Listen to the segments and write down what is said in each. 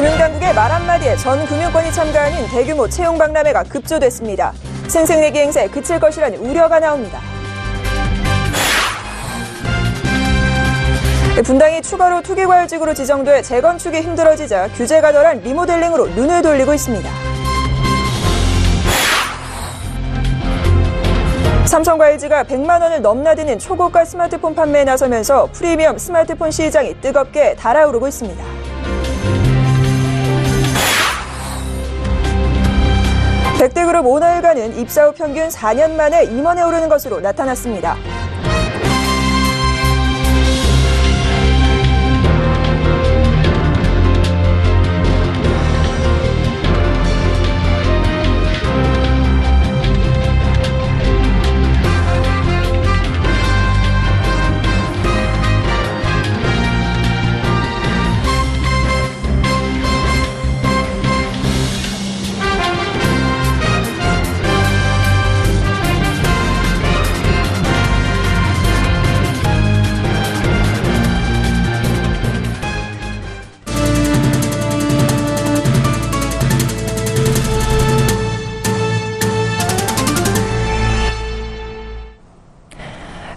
금융당국의 말 한마디에 전 금융권이 참가하는 대규모 채용 박람회가 급조됐습니다. 생색내기 행사에 그칠 것이라는 우려가 나옵니다. 분당이 추가로 투기과열지구로 지정돼 재건축이 힘들어지자 규제가 덜한 리모델링으로 눈을 돌리고 있습니다. 삼성과일지가 100만 원을 넘나드는 초고가 스마트폰 판매에 나서면서 프리미엄 스마트폰 시장이 뜨겁게 달아오르고 있습니다. 백대그룹 오너 일가는 입사 후 평균 4년 만에 임원에 오르는 것으로 나타났습니다.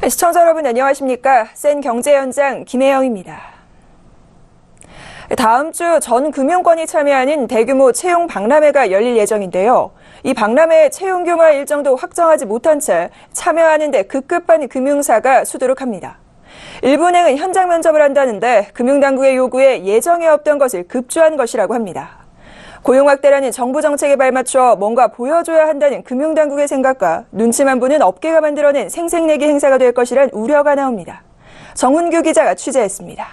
시청자 여러분 안녕하십니까? 센 경제 현장 김혜영입니다. 다음 주 전 금융권이 참여하는 대규모 채용 박람회가 열릴 예정인데요. 이 박람회 채용 규모와 일정도 확정하지 못한 채 참여하는 데 급급한 금융사가 수두룩합니다. 일부 은행은 현장 면접을 한다는데 금융당국의 요구에 예정에 없던 것을 급조한 것이라고 합니다. 고용 확대라는 정부 정책에 발맞춰 뭔가 보여줘야 한다는 금융당국의 생각과 눈치만 보는 업계가 만들어낸 생색내기 행사가 될 것이란 우려가 나옵니다. 정훈규 기자가 취재했습니다.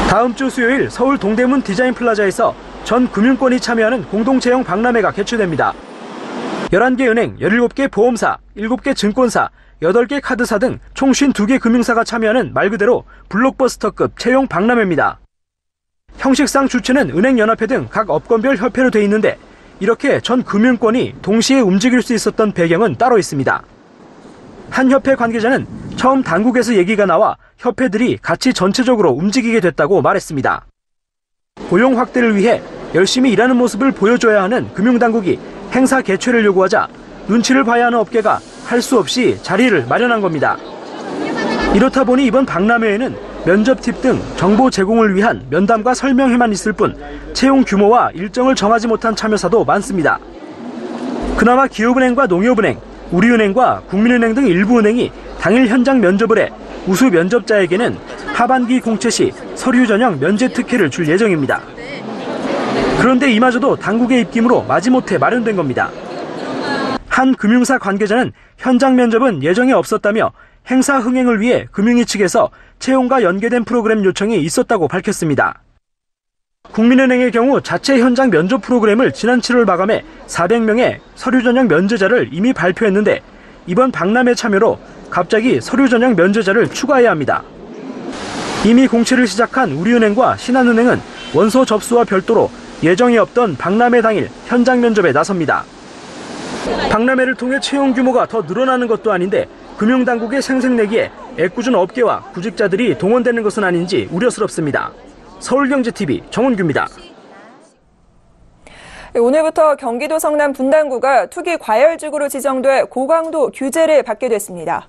다음 주 수요일 서울 동대문 디자인 플라자에서 전 금융권이 참여하는 공동채용 박람회가 개최됩니다. 11개 은행, 17개 보험사, 7개 증권사, 8개 카드사 등 총 52개 금융사가 참여하는 말 그대로 블록버스터급 채용 박람회입니다. 형식상 주체는 은행연합회 등 각 업권별 협회로 돼 있는데 이렇게 전 금융권이 동시에 움직일 수 있었던 배경은 따로 있습니다. 한 협회 관계자는 처음 당국에서 얘기가 나와 협회들이 같이 전체적으로 움직이게 됐다고 말했습니다. 고용 확대를 위해 열심히 일하는 모습을 보여줘야 하는 금융당국이 행사 개최를 요구하자 눈치를 봐야 하는 업계가 할 수 없이 자리를 마련한 겁니다. 이렇다 보니 이번 박람회에는 면접 팁 등 정보 제공을 위한 면담과 설명회만 있을 뿐 채용 규모와 일정을 정하지 못한 참여사도 많습니다. 그나마 기업은행과 농협은행, 우리은행과 국민은행 등 일부 은행이 당일 현장 면접을 해 우수 면접자에게는 하반기 공채 시 서류 전형 면제 특혜를 줄 예정입니다. 그런데 이마저도 당국의 입김으로 마지못해 마련된 겁니다. 한 금융사 관계자는 현장 면접은 예정에 없었다며 행사 흥행을 위해 금융위 측에서 채용과 연계된 프로그램 요청이 있었다고 밝혔습니다. 국민은행의 경우 자체 현장 면접 프로그램을 지난 7월 마감해 400명의 서류 전형 면제자를 이미 발표했는데 이번 박람회 참여로 갑자기 서류 전형 면제자를 추가해야 합니다. 이미 공채를 시작한 우리은행과 신한은행은 원서 접수와 별도로 예정에 없던 박람회 당일 현장 면접에 나섭니다. 박람회를 통해 채용 규모가 더 늘어나는 것도 아닌데 금융당국의 생색내기에 애꿎은 업계와 구직자들이 동원되는 것은 아닌지 우려스럽습니다. 서울경제TV 정훈규입니다. 오늘부터 경기도 성남 분당구가 투기 과열지구로 지정돼 고강도 규제를 받게 됐습니다.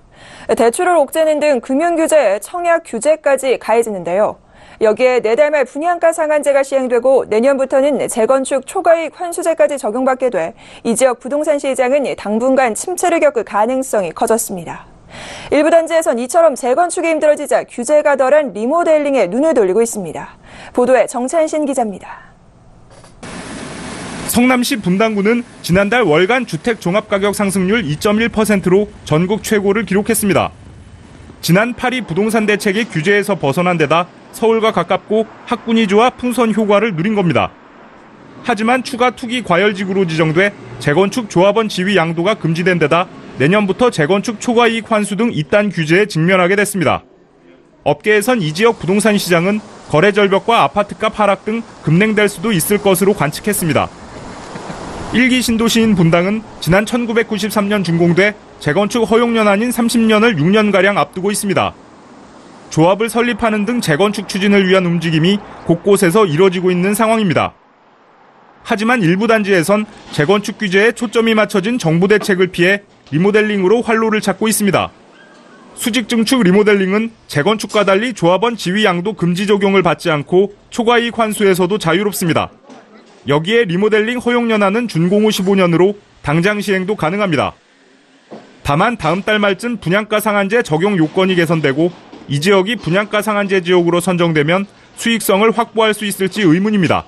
대출을 옥죄는 등 금융규제에 청약 규제까지 가해지는데요. 여기에 4달 말 분양가 상한제가 시행되고 내년부터는 재건축 초과이익 환수제까지 적용받게 돼 이 지역 부동산 시장은 당분간 침체를 겪을 가능성이 커졌습니다. 일부 단지에선 이처럼 재건축이 힘들어지자 규제가 덜한 리모델링에 눈을 돌리고 있습니다. 보도에 정찬신 기자입니다. 성남시 분당구는 지난달 월간 주택 종합가격 상승률 2.1%로 전국 최고를 기록했습니다. 지난 8위 부동산 대책의 규제에서 벗어난 데다 서울과 가깝고 학군이 좋아 풍선 효과를 누린 겁니다. 하지만 추가 투기 과열지구로 지정돼 재건축 조합원 지위 양도가 금지된 데다 내년부터 재건축 초과이익 환수 등 이딴 규제에 직면하게 됐습니다. 업계에선 이 지역 부동산 시장은 거래 절벽과 아파트값 하락 등 급냉될 수도 있을 것으로 관측했습니다. 1기 신도시인 분당은 지난 1993년 준공돼 재건축 허용년 아닌 30년을 6년가량 앞두고 있습니다. 조합을 설립하는 등 재건축 추진을 위한 움직임이 곳곳에서 이뤄지고 있는 상황입니다. 하지만 일부 단지에선 재건축 규제에 초점이 맞춰진 정부 대책을 피해 리모델링으로 활로를 찾고 있습니다. 수직 증축 리모델링은 재건축과 달리 조합원 지위 양도 금지 적용을 받지 않고 초과이익 환수에서도 자유롭습니다. 여기에 리모델링 허용 연한은 준공후 15년으로 당장 시행도 가능합니다. 다만 다음 달 말쯤 분양가 상한제 적용 요건이 개선되고 이 지역이 분양가 상한제 지역으로 선정되면 수익성을 확보할 수 있을지 의문입니다.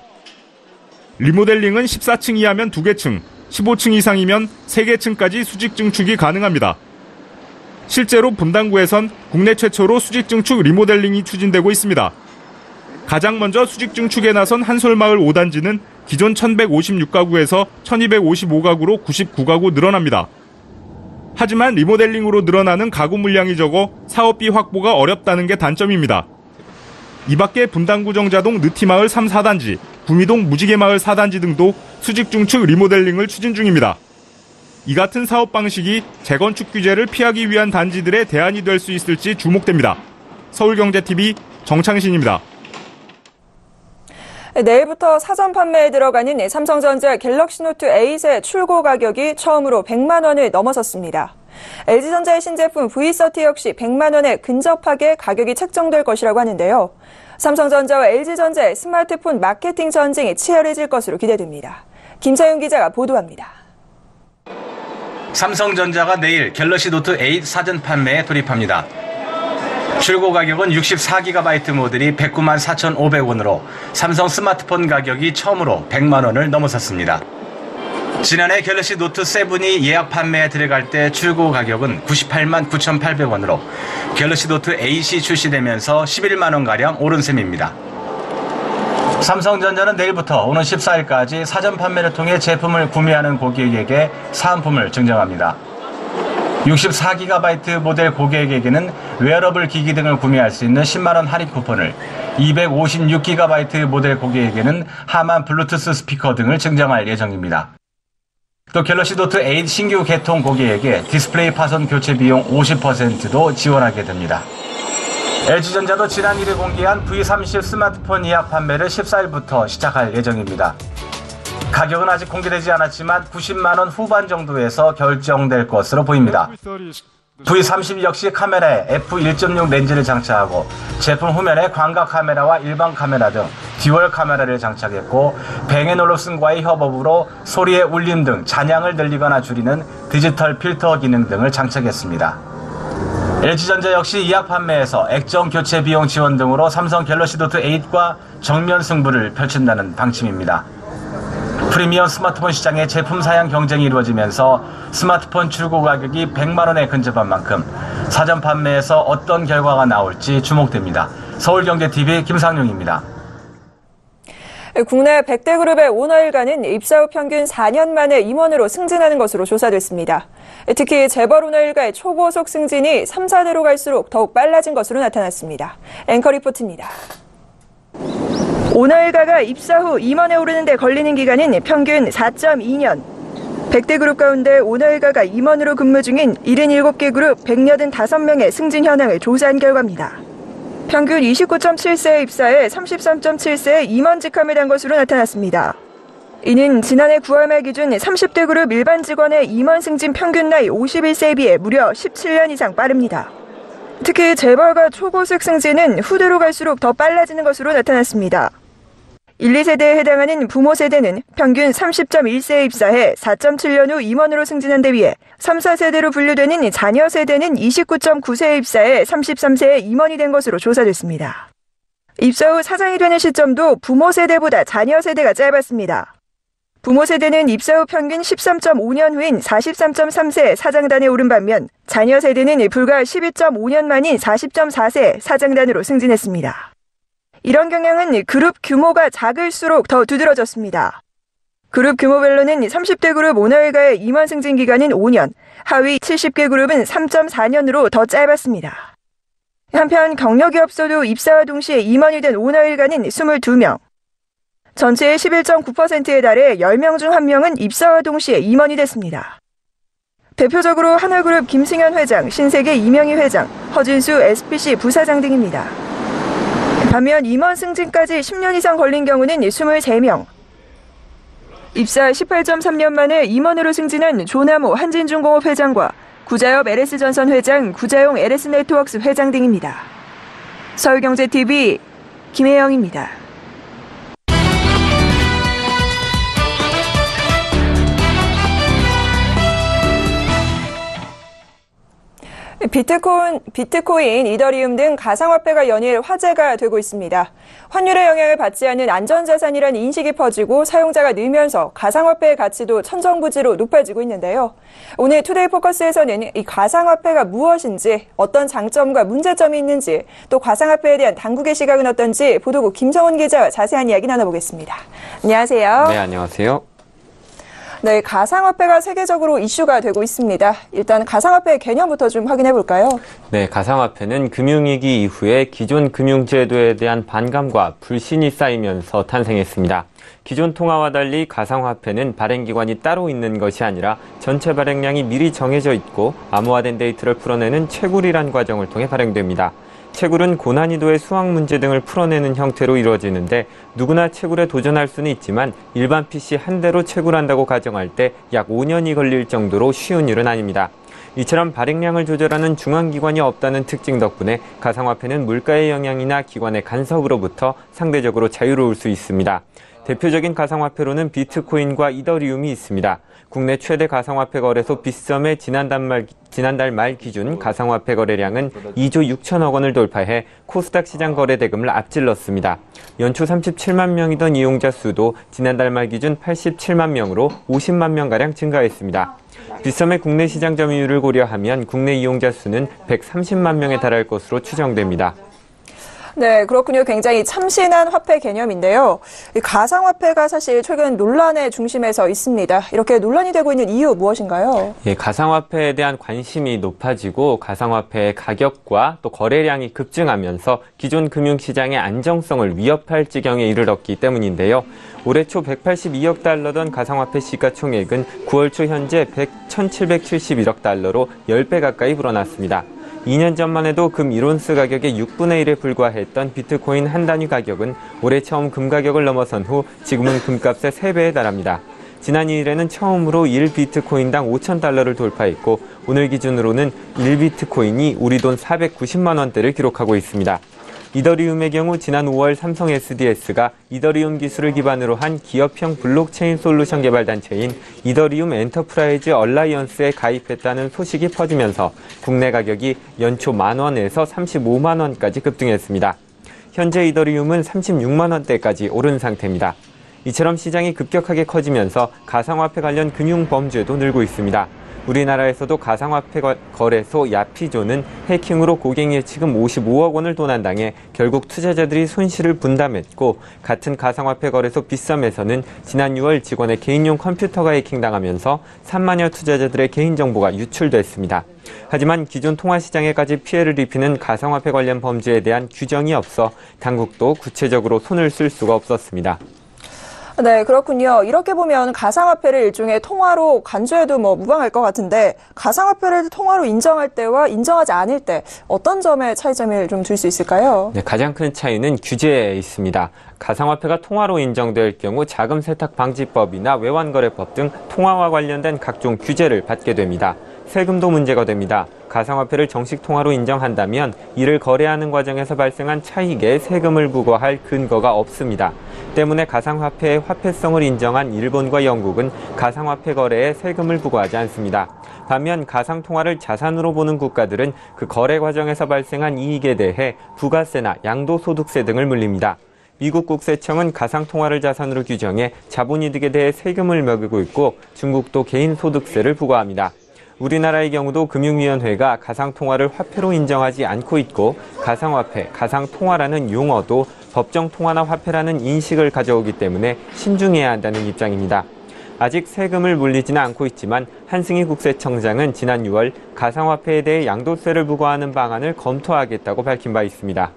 리모델링은 14층 이하면 2개 층, 15층 이상이면 3개 층까지 수직 증축이 가능합니다. 실제로 분당구에선 국내 최초로 수직 증축 리모델링이 추진되고 있습니다. 가장 먼저 수직 증축에 나선 한솔마을 5단지는 기존 1156가구에서 1255가구로 99가구 늘어납니다. 하지만 리모델링으로 늘어나는 가구 물량이 적어 사업비 확보가 어렵다는 게 단점입니다. 이 밖에 분당구 정자동 느티마을 3, 4단지, 구미동 무지개마을 4단지 등도 수직 증축 리모델링을 추진 중입니다. 이 같은 사업 방식이 재건축 규제를 피하기 위한 단지들의 대안이 될 수 있을지 주목됩니다. 서울경제TV 정창신입니다. 내일부터 사전 판매에 들어가는 삼성전자 갤럭시 노트 8의 출고 가격이 처음으로 100만 원을 넘어섰습니다. LG전자의 신제품 V30 역시 100만 원에 근접하게 가격이 책정될 것이라고 하는데요. 삼성전자와 LG전자의 스마트폰 마케팅 전쟁이 치열해질 것으로 기대됩니다. 김사윤 기자가 보도합니다. 삼성전자가 내일 갤럭시 노트 8 사전 판매에 돌입합니다. 출고 가격은 64GB 모델이 109만 4,500원으로 삼성 스마트폰 가격이 처음으로 100만 원을 넘어섰습니다. 지난해 갤럭시 노트 7이 예약 판매에 들어갈 때 출고 가격은 98만 9,800원으로 갤럭시 노트 8이 출시되면서 11만 원가량 오른 셈입니다. 삼성전자는 내일부터 오는 14일까지 사전 판매를 통해 제품을 구매하는 고객에게 사은품을 증정합니다. 64GB 모델 고객에게는 웨어러블 기기 등을 구매할 수 있는 10만원 할인 쿠폰을, 256GB 모델 고객에게는 하만 블루투스 스피커 등을 증정할 예정입니다. 또 갤럭시 노트 8 신규 개통 고객에게 디스플레이 파손 교체 비용 50%도 지원하게 됩니다. LG전자도 지난 1일 공개한 V30 스마트폰 예약 판매를 14일부터 시작할 예정입니다. 가격은 아직 공개되지 않았지만 90만 원 후반 정도에서 결정될 것으로 보입니다. V30 역시 카메라에 f1.6 렌즈를 장착하고 제품 후면에 광각 카메라와 일반 카메라 등 듀얼 카메라를 장착했고 뱅 앤 올uf슨과의 협업으로 소리의 울림 등 잔향을 늘리거나 줄이는 디지털 필터 기능 등을 장착했습니다. LG전자 역시 예약 판매에서 액정 교체 비용 지원 등으로 삼성 갤럭시 노트 8과 정면 승부를 펼친다는 방침입니다. 프리미엄 스마트폰 시장의 제품 사양 경쟁이 이루어지면서 스마트폰 출고 가격이 100만 원에 근접한 만큼 사전 판매에서 어떤 결과가 나올지 주목됩니다. 서울경제TV 김상용입니다. 국내 100대 그룹의 오너일가는 입사 후 평균 4년 만에 임원으로 승진하는 것으로 조사됐습니다. 특히 재벌 오너일가의 초고속 승진이 3, 4대로 갈수록 더욱 빨라진 것으로 나타났습니다. 앵커 리포트입니다. 오너일가가 입사 후 임원에 오르는 데 걸리는 기간은 평균 4.2년. 100대 그룹 가운데 오너일가가 임원으로 근무 중인 77개 그룹 185명의 승진 현황을 조사한 결과입니다. 평균 29.7세에 입사해 33.7세에 임원직함을 단 것으로 나타났습니다. 이는 지난해 9월 말 기준 30대 그룹 일반 직원의 임원 승진 평균 나이 51세에 비해 무려 17년 이상 빠릅니다. 특히 재벌과 초고속 승진은 후대로 갈수록 더 빨라지는 것으로 나타났습니다. 1, 2세대에 해당하는 부모 세대는 평균 30.1세에 입사해 4.7년 후 임원으로 승진한 데 비해 3, 4세대로 분류되는 자녀 세대는 29.9세에 입사해 33세에 임원이 된 것으로 조사됐습니다. 입사 후 사장이 되는 시점도 부모 세대보다 자녀 세대가 짧았습니다. 부모 세대는 입사 후 평균 13.5년 후인 43.3세 사장단에 오른 반면 자녀 세대는 불과 12.5년 만인 40.4세 사장단으로 승진했습니다. 이런 경향은 그룹 규모가 작을수록 더 두드러졌습니다. 그룹 규모별로는 30대 그룹 오너일가의 임원 승진 기간은 5년, 하위 70개 그룹은 3.4년으로 더 짧았습니다. 한편 경력이 없어도 입사와 동시에 임원이 된 오너일가는 22명. 전체의 11.9%에 달해 10명 중 1명은 입사와 동시에 임원이 됐습니다. 대표적으로 하나그룹 김승현 회장, 신세계 이명희 회장, 허진수 SPC 부사장 등입니다. 반면 임원 승진까지 10년 이상 걸린 경우는 23명. 입사 18.3년 만에 임원으로 승진한 조남호 한진중공업 회장과 구자엽 LS전선 회장, 구자용 LS네트워크스 회장 등입니다. 서울경제TV 김혜영입니다. 비트코인, 이더리움 등 가상화폐가 연일 화제가 되고 있습니다. 환율의 영향을 받지 않는 안전자산이라는 인식이 퍼지고 사용자가 늘면서 가상화폐의 가치도 천정부지로 높아지고 있는데요. 오늘 투데이 포커스에서는 이 가상화폐가 무엇인지, 어떤 장점과 문제점이 있는지, 또 가상화폐에 대한 당국의 시각은 어떤지 보도국 김성훈 기자와 자세한 이야기 나눠보겠습니다. 안녕하세요. 네, 안녕하세요. 네, 가상화폐가 세계적으로 이슈가 되고 있습니다. 일단 가상화폐의 개념부터 좀 확인해 볼까요? 네, 가상화폐는 금융위기 이후에 기존 금융제도에 대한 반감과 불신이 쌓이면서 탄생했습니다. 기존 통화와 달리 가상화폐는 발행기관이 따로 있는 것이 아니라 전체 발행량이 미리 정해져 있고 암호화된 데이터를 풀어내는 채굴이란 과정을 통해 발행됩니다. 채굴은 고난이도의 수학 문제 등을 풀어내는 형태로 이루어지는데 누구나 채굴에 도전할 수는 있지만 일반 PC 한 대로 채굴한다고 가정할 때 약 5년이 걸릴 정도로 쉬운 일은 아닙니다. 이처럼 발행량을 조절하는 중앙기관이 없다는 특징 덕분에 가상화폐는 물가의 영향이나 기관의 간섭으로부터 상대적으로 자유로울 수 있습니다. 대표적인 가상화폐로는 비트코인과 이더리움이 있습니다. 국내 최대 가상화폐 거래소 빗썸의 지난달 말 기준 가상화폐 거래량은 2조 6천억 원을 돌파해 코스닥 시장 거래 대금을 앞질렀습니다. 연초 37만 명이던 이용자 수도 지난달 말 기준 87만 명으로 50만 명가량 증가했습니다. 빗썸의 국내 시장 점유율을 고려하면 국내 이용자 수는 130만 명에 달할 것으로 추정됩니다. 네, 그렇군요. 굉장히 참신한 화폐 개념인데요. 이 가상화폐가 사실 최근 논란의 중심에서 있습니다. 이렇게 논란이 되고 있는 이유 무엇인가요? 예, 가상화폐에 대한 관심이 높아지고 가상화폐의 가격과 또 거래량이 급증하면서 기존 금융시장의 안정성을 위협할 지경에 이르렀기 때문인데요. 올해 초 182억 달러던 가상화폐 시가총액은 9월 초 현재 1,771억 달러로 10배 가까이 불어났습니다. 2년 전만 해도 금 1온스 가격의 6분의 1에 불과했던 비트코인 한 단위 가격은 올해 처음 금 가격을 넘어선 후 지금은 금값의 3배에 달합니다. 지난 2일에는 처음으로 1비트코인당 5,000달러를 돌파했고 오늘 기준으로는 1비트코인이 우리 돈 490만 원대를 기록하고 있습니다. 이더리움의 경우 지난 5월 삼성 SDS가 이더리움 기술을 기반으로 한 기업형 블록체인 솔루션 개발 단체인 이더리움 엔터프라이즈 얼라이언스에 가입했다는 소식이 퍼지면서 국내 가격이 연초 10,000원에서 35만 원까지 급등했습니다. 현재 이더리움은 36만 원대까지 오른 상태입니다. 이처럼 시장이 급격하게 커지면서 가상화폐 관련 금융 범죄도 늘고 있습니다. 우리나라에서도 가상화폐 거래소 야피조는 해킹으로 고객 예치금 55억 원을 도난당해 결국 투자자들이 손실을 분담했고 같은 가상화폐 거래소 빗썸에서는 지난 6월 직원의 개인용 컴퓨터가 해킹당하면서 3만여 투자자들의 개인정보가 유출됐습니다. 하지만 기존 통화시장에까지 피해를 입히는 가상화폐 관련 범죄에 대한 규정이 없어 당국도 구체적으로 손을 쓸 수가 없었습니다. 네, 그렇군요. 이렇게 보면 가상화폐를 일종의 통화로 간주해도 무방할 것 같은데 가상화폐를 통화로 인정할 때와 인정하지 않을 때 어떤 점에 차이점을 좀 줄 수 있을까요? 네, 가장 큰 차이는 규제에 있습니다. 가상화폐가 통화로 인정될 경우 자금세탁방지법이나 외환거래법 등 통화와 관련된 각종 규제를 받게 됩니다. 세금도 문제가 됩니다. 가상화폐를 정식 통화로 인정한다면 이를 거래하는 과정에서 발생한 차익에 세금을 부과할 근거가 없습니다. 때문에 가상화폐의 화폐성을 인정한 일본과 영국은 가상화폐 거래에 세금을 부과하지 않습니다. 반면 가상통화를 자산으로 보는 국가들은 그 거래 과정에서 발생한 이익에 대해 부가세나 양도소득세 등을 물립니다. 미국 국세청은 가상통화를 자산으로 규정해 자본이득에 대해 세금을 매기고 있고 중국도 개인소득세를 부과합니다. 우리나라의 경우도 금융위원회가 가상통화를 화폐로 인정하지 않고 있고 가상화폐, 가상통화라는 용어도 법정통화나 화폐라는 인식을 가져오기 때문에 신중해야 한다는 입장입니다. 아직 세금을 물리지는 않고 있지만 한승희 국세청장은 지난 6월 가상화폐에 대해 양도세를 부과하는 방안을 검토하겠다고 밝힌 바 있습니다.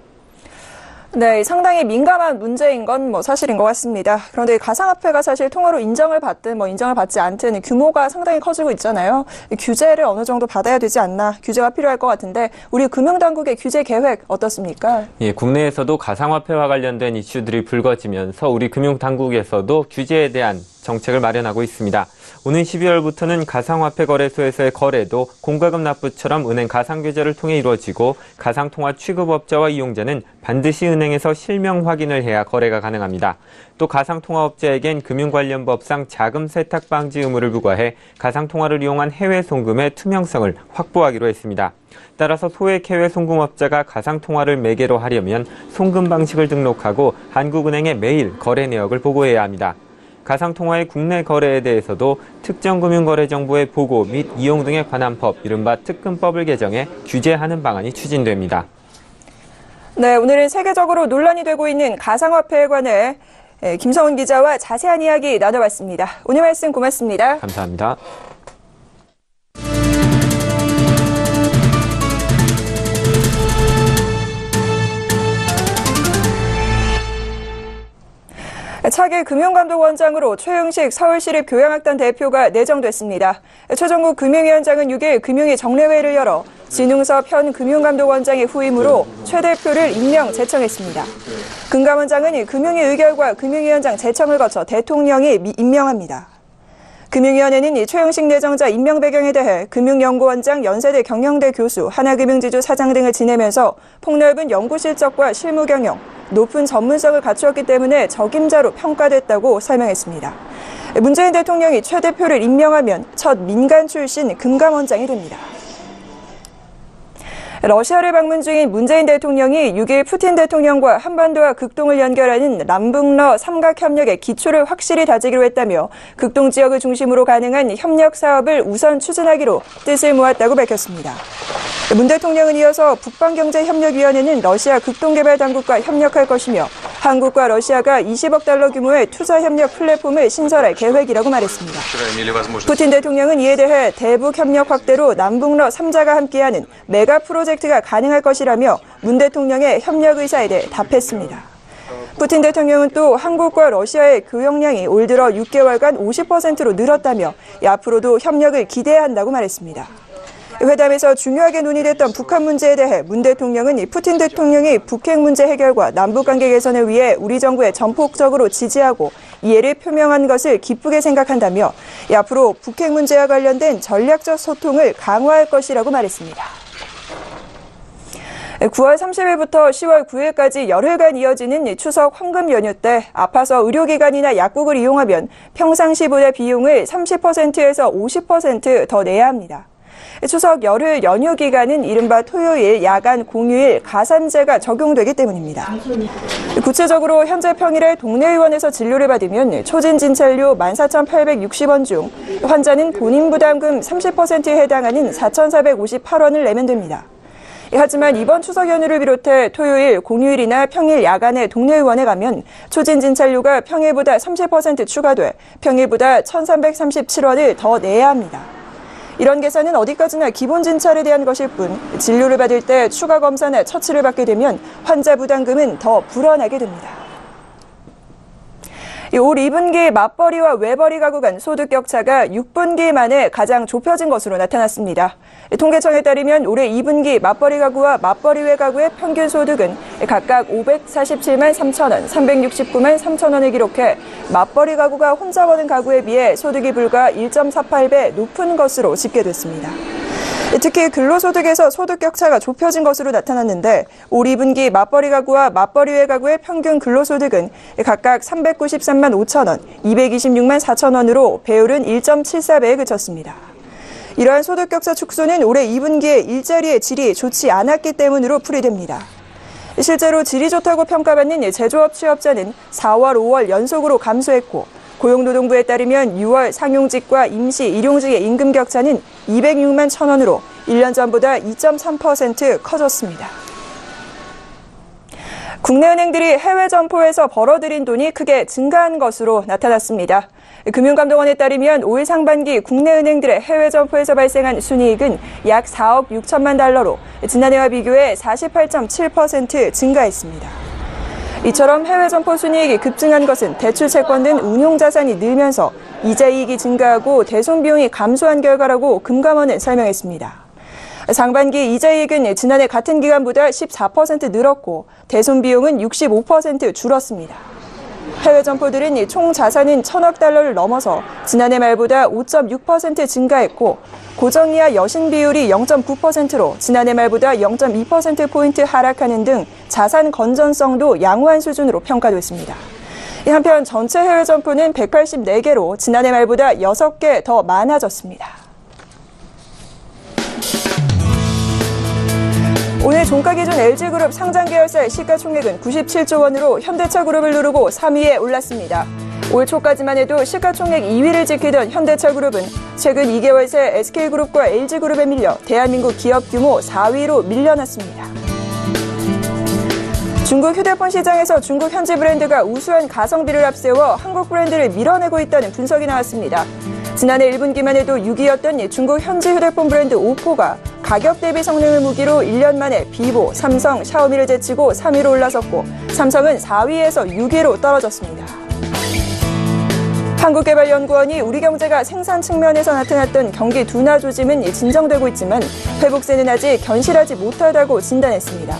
네, 상당히 민감한 문제인 건 사실인 것 같습니다. 그런데 가상화폐가 사실 통화로 인정을 받든 인정을 받지 않든 규모가 상당히 커지고 있잖아요. 규제를 어느 정도 받아야 되지 않나, 규제가 필요할 것 같은데 우리 금융당국의 규제 계획 어떻습니까? 예, 국내에서도 가상화폐와 관련된 이슈들이 불거지면서 우리 금융당국에서도 규제에 대한 정책을 마련하고 있습니다. 오는 12월부터는 가상화폐 거래소에서의 거래도 공과금 납부처럼 은행 가상계좌를 통해 이루어지고 가상통화 취급업자와 이용자는 반드시 은행에서 실명 확인을 해야 거래가 가능합니다. 또 가상통화업자에겐 금융관련법상 자금 세탁 방지 의무를 부과해 가상통화를 이용한 해외 송금의 투명성을 확보하기로 했습니다. 따라서 소액 해외 송금업자가 가상통화를 매개로 하려면 송금 방식을 등록하고 한국은행에 매일 거래 내역을 보고해야 합니다. 가상통화의 국내 거래에 대해서도 특정금융거래정보의 보고 및 이용 등에 관한 법, 이른바 특금법을 개정해 규제하는 방안이 추진됩니다. 네, 오늘은 세계적으로 논란이 되고 있는 가상화폐에 관해 김성훈 기자와 자세한 이야기 나눠봤습니다. 오늘 말씀 고맙습니다. 감사합니다. 차기 금융감독원장으로 최흥식 서울시립교양학단 대표가 내정됐습니다. 최정국 금융위원장은 6일 금융위 정례회를 열어 진웅섭 현 금융감독원장의 후임으로 최 대표를 임명 제청했습니다. 금감원장은 금융위 의결과 금융위원장 제청을 거쳐 대통령이 임명합니다. 금융위원회는 최흥식 내정자 임명 배경에 대해 금융연구원장, 연세대 경영대 교수, 하나금융지주 사장 등을 지내면서 폭넓은 연구 실적과 실무 경영, 높은 전문성을 갖추었기 때문에 적임자로 평가됐다고 설명했습니다. 문재인 대통령이 최 대표를 임명하면 첫 민간 출신 금감원장이 됩니다. 러시아를 방문 중인 문재인 대통령이 6일 푸틴 대통령과 한반도와 극동을 연결하는 남북러 삼각협력의 기초를 확실히 다지기로 했다며 극동 지역을 중심으로 가능한 협력 사업을 우선 추진하기로 뜻을 모았다고 밝혔습니다. 문 대통령은 이어서 북방경제협력위원회는 러시아 극동개발당국과 협력할 것이며 한국과 러시아가 20억 달러 규모의 투자협력 플랫폼을 신설할 계획이라고 말했습니다. 푸틴 대통령은 이에 대해 대북협력 확대로 남북러 3자가 함께하는 메가 프로젝트가 가능할 것이라며 문 대통령의 협력 의사에 대해 답했습니다. 푸틴 대통령은 또 한국과 러시아의 교역량이 올 들어 6개월간 50%로 늘었다며 앞으로도 협력을 기대한다고 말했습니다. 회담에서 중요하게 논의됐던 북한 문제에 대해 문 대통령은 푸틴 대통령이 북핵 문제 해결과 남북관계 개선을 위해 우리 정부에 전폭적으로 지지하고 이해를 표명한 것을 기쁘게 생각한다며 앞으로 북핵 문제와 관련된 전략적 소통을 강화할 것이라고 말했습니다. 9월 30일부터 10월 9일까지 열흘간 이어지는 추석 황금 연휴 때 아파서 의료기관이나 약국을 이용하면 평상시보다 비용을 30%에서 50% 더 내야 합니다. 추석 열흘 연휴 기간은 이른바 토요일, 야간, 공휴일, 가산제가 적용되기 때문입니다. 구체적으로 현재 평일에 동네의원에서 진료를 받으면 초진진찰료 14,860원 중 환자는 본인 부담금 30%에 해당하는 4,458원을 내면 됩니다. 하지만 이번 추석 연휴를 비롯해 토요일, 공휴일이나 평일, 야간에 동네의원에 가면 초진진찰료가 평일보다 30% 추가돼 평일보다 1,337원을 더 내야 합니다. 이런 계산은 어디까지나 기본 진찰에 대한 것일 뿐 진료를 받을 때 추가 검사나 처치를 받게 되면 환자 부담금은 더 불어나게 됩니다. 올 2분기 맞벌이와 외벌이 가구 간 소득 격차가 6분기 만에 가장 좁혀진 것으로 나타났습니다. 통계청에 따르면 올해 2분기 맞벌이 가구와 맞벌이 외 가구의 평균 소득은 각각 547만 3천 원, 369만 3천 원을 기록해 맞벌이 가구가 혼자 버는 가구에 비해 소득이 불과 1.48배 높은 것으로 집계됐습니다. 특히 근로소득에서 소득 격차가 좁혀진 것으로 나타났는데 올 2분기 맞벌이 가구와 맞벌이 외 가구의 평균 근로소득은 각각 393만 5천 원, 226만 4천 원으로 배율은 1.74배에 그쳤습니다. 이러한 소득 격차 축소는 올해 2분기에 일자리의 질이 좋지 않았기 때문으로 풀이됩니다. 실제로 질이 좋다고 평가받는 제조업 취업자는 4월, 5월 연속으로 감소했고 고용노동부에 따르면 6월 상용직과 임시, 일용직의 임금 격차는 206만 1천 원으로 1년 전보다 2.3% 커졌습니다. 국내 은행들이 해외 점포에서 벌어들인 돈이 크게 증가한 것으로 나타났습니다. 금융감독원에 따르면 올 상반기 국내 은행들의 해외 점포에서 발생한 순이익은 약 4억 6천만 달러로 지난해와 비교해 48.7% 증가했습니다. 이처럼 해외 점포 순이익이 급증한 것은 대출 채권 등 운용 자산이 늘면서 이자 이익이 증가하고 대손 비용이 감소한 결과라고 금감원은 설명했습니다. 상반기 이자 이익은 지난해 같은 기간보다 14% 늘었고 대손 비용은 65% 줄었습니다. 해외 점포들은 총 자산은 1,000억 달러를 넘어서 지난해 말보다 5.6% 증가했고 고정이하 여신 비율이 0.9%로 지난해 말보다 0.2%포인트 하락하는 등 자산 건전성도 양호한 수준으로 평가됐습니다. 한편 전체 해외 점포는 184개로 지난해 말보다 6개 더 많아졌습니다. 오늘 종가 기준 LG그룹 상장 계열사의 시가총액은 97조 원으로 현대차그룹을 누르고 3위에 올랐습니다. 올 초까지만 해도 시가총액 2위를 지키던 현대차그룹은 최근 2개월 새 SK그룹과 LG그룹에 밀려 대한민국 기업 규모 4위로 밀려났습니다. 중국 휴대폰 시장에서 중국 현지 브랜드가 우수한 가성비를 앞세워 한국 브랜드를 밀어내고 있다는 분석이 나왔습니다. 지난해 1분기만 해도 6위였던 중국 현지 휴대폰 브랜드 오포가 가격 대비 성능을 무기로 1년 만에 비보, 삼성, 샤오미를 제치고 3위로 올라섰고 삼성은 4위에서 6위로 떨어졌습니다. 한국개발연구원이 우리 경제가 생산 측면에서 나타났던 경기 둔화 조짐은 진정되고 있지만 회복세는 아직 견실하지 못하다고 진단했습니다.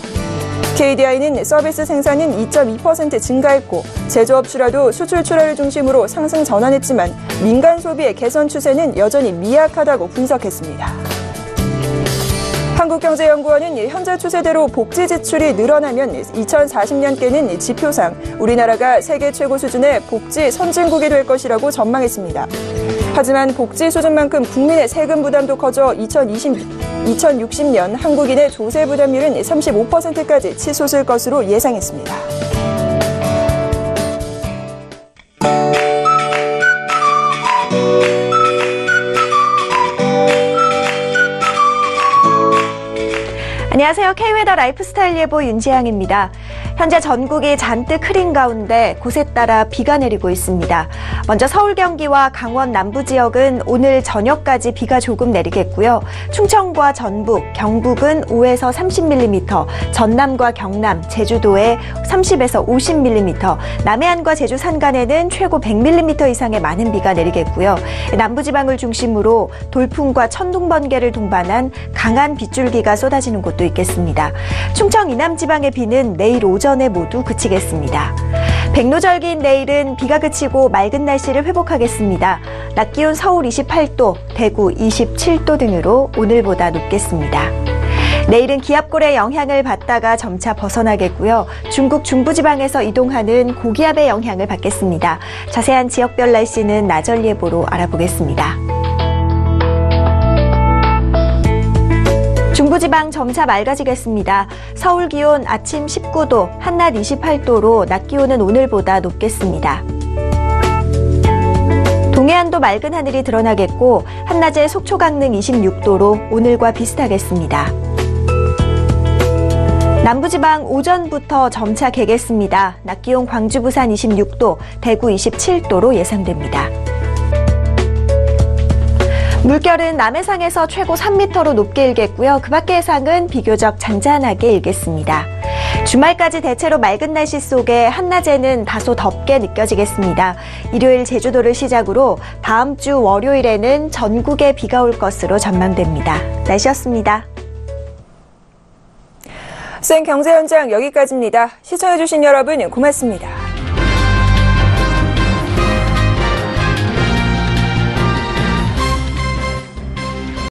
KDI는 서비스 생산은 2.2% 증가했고 제조업 출하도 수출 출하를 중심으로 상승 전환했지만 민간 소비의 개선 추세는 여전히 미약하다고 분석했습니다. 한국경제연구원은 현재 추세대로 복지 지출이 늘어나면 2040년께는 지표상 우리나라가 세계 최고 수준의 복지 선진국이 될 것이라고 전망했습니다. 하지만 복지 수준만큼 국민의 세금 부담도 커져 2060년 한국인의 조세 부담률은 35%까지 치솟을 것으로 예상했습니다. 안녕하세요. K웨더 라이프스타일 예보 윤지향입니다. 현재 전국이 잔뜩 흐린 가운데 곳에 따라 비가 내리고 있습니다. 먼저 서울 경기와 강원 남부 지역은 오늘 저녁까지 비가 조금 내리겠고요. 충청과 전북, 경북은 5에서 30mm, 전남과 경남, 제주도에 30에서 50mm, 남해안과 제주 산간에는 최고 100mm 이상의 많은 비가 내리겠고요. 남부지방을 중심으로 돌풍과 천둥 번개를 동반한 강한 빗줄기가 쏟아지는 곳도 있겠습니다. 충청 이남 지방의 비는 내일 오전에 모두 그치겠습니다. 백로절기인 내일은 비가 그치고 맑은 날씨를 회복하겠습니다. 낮 기온 서울 28도, 대구 27도 등으로 오늘보다 높겠습니다. 내일은 기압골의 영향을 받다가 점차 벗어나겠고요. 중국 중부지방에서 이동하는 고기압의 영향을 받겠습니다. 자세한 지역별 날씨는 나절 예보로 알아보겠습니다. 중부지방 점차 맑아지겠습니다. 서울 기온 아침 19도, 한낮 28도로 낮 기온은 오늘보다 높겠습니다. 동해안도 맑은 하늘이 드러나겠고 한낮에 속초 강릉 26도로 오늘과 비슷하겠습니다. 남부지방 오전부터 점차 개겠습니다. 낮 기온 광주, 부산 26도, 대구 27도로 예상됩니다. 물결은 남해상에서 최고 3m로 높게 일겠고요. 그 밖의 해상은 비교적 잔잔하게 일겠습니다. 주말까지 대체로 맑은 날씨 속에 한낮에는 다소 덥게 느껴지겠습니다. 일요일 제주도를 시작으로 다음 주 월요일에는 전국에 비가 올 것으로 전망됩니다. 날씨였습니다. 생경제 현장 여기까지입니다. 시청해주신 여러분 고맙습니다.